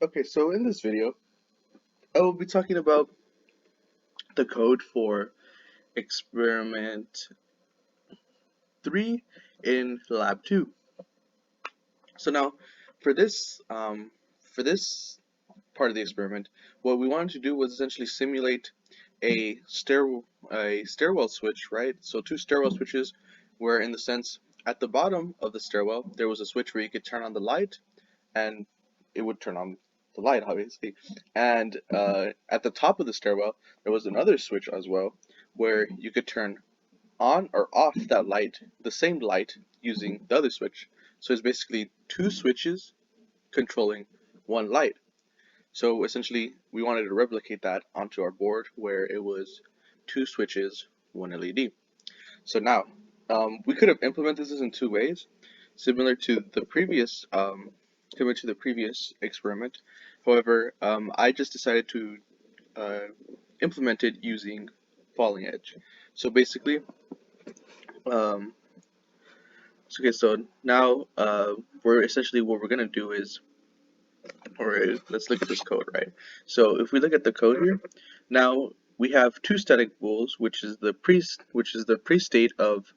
Okay, so in this video, I will be talking about the code for experiment 3 in lab 2. So now, for this part of the experiment, what we wanted to do was essentially simulate a stairwell switch, right? So two stairwell switches where, in the sense, at the bottom of the stairwell, there was a switch where you could turn on the light and it would turn on the light, obviously. And at the top of the stairwell, there was another switch as well, where you could turn on or off that light, the same light, using the other switch. So it's basically two switches controlling one light. So essentially, we wanted to replicate that onto our board where it was two switches, one LED. So now, we could have implemented this in two ways, similar to the previous experiment. However, I just decided to uh, implement it using falling edge. So basically, um, okay, so now we're essentially what we're gonna do is, or let's look at this code, right? So if we look at the code here, now we have two static bools, which is the pre-state of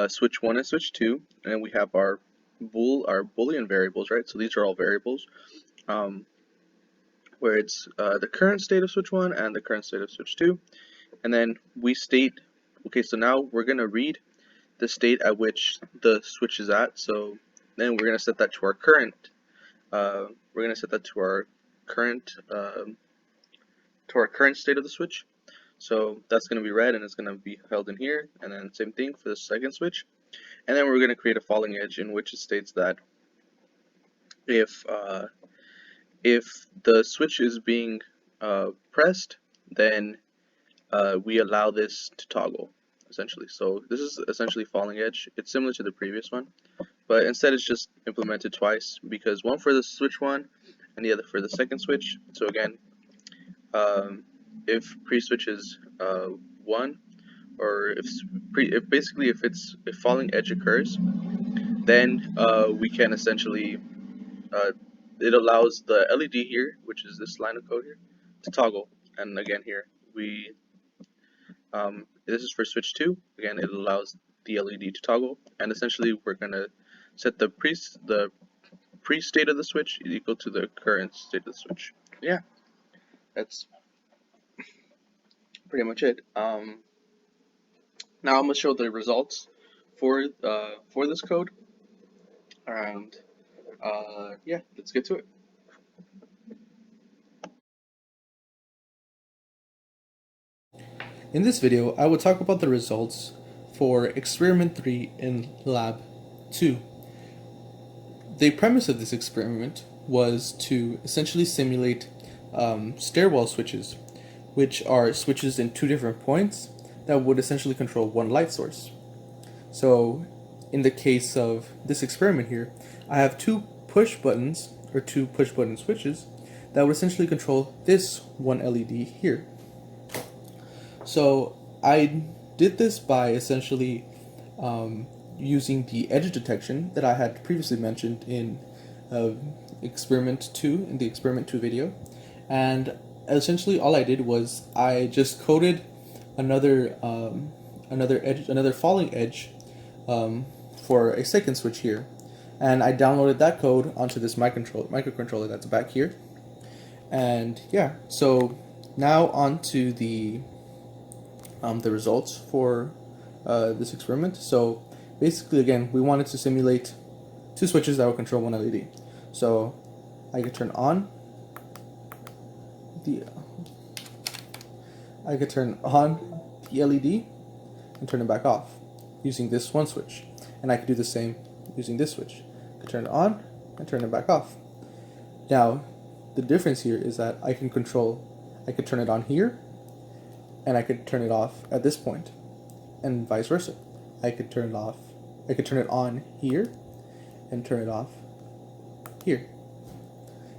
switch 1 and switch 2, and we have our boolean variables, right? So these are all variables, um, where it's the current state of switch 1 and the current state of switch 2, and then we state, okay, so now we're going to read the state at which the switch is at, so then we're going to set that to our current, we're going to set that to our current, state of the switch. So that's going to be read and it's going to be held in here, and then same thing for the second switch. And then we're going to create a falling edge in which it states that if the switch is being pressed, then we allow this to toggle, essentially. So this is essentially falling edge. It's similar to the previous one, but instead it's just implemented twice, because one for the switch 1 and the other for the second switch. So again, if pre-switch is 1, or if falling edge occurs, then we can essentially it allows the LED here, which is this line of code here, to toggle. And again here we this is for switch 2. Again, it allows the LED to toggle, and essentially we're gonna set the pre state of the switch equal to the current state of the switch. Yeah, that's pretty much it. Now I'm gonna show the results for this code, and yeah, let's get to it. In this video, I will talk about the results for experiment 3 in lab 2. The premise of this experiment was to essentially simulate stairwell switches, which are switches in two different points that would essentially control one light source. So in the case of this experiment here, I have two push button switches that would essentially control this one LED here. So I did this by essentially using the edge detection that I had previously mentioned in experiment 2, in the experiment 2 video. And essentially all I did was I just coded another falling edge for a second switch here. And I downloaded that code onto this microcontroller that's back here. And yeah, so now on to the results for this experiment. So basically, again, we wanted to simulate two switches that would control one LED. So I could turn on the LED and turn it back off using this one switch, and I could do the same using this switch. I could turn it on and turn it back off. Now, the difference here is that I could turn it on here, and I could turn it off at this point, and vice versa. I could turn it on here, and turn it off here.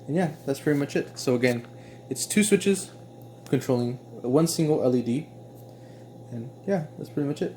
And yeah, that's pretty much it. So again, it's two switches controlling one single LED, and yeah, that's pretty much it.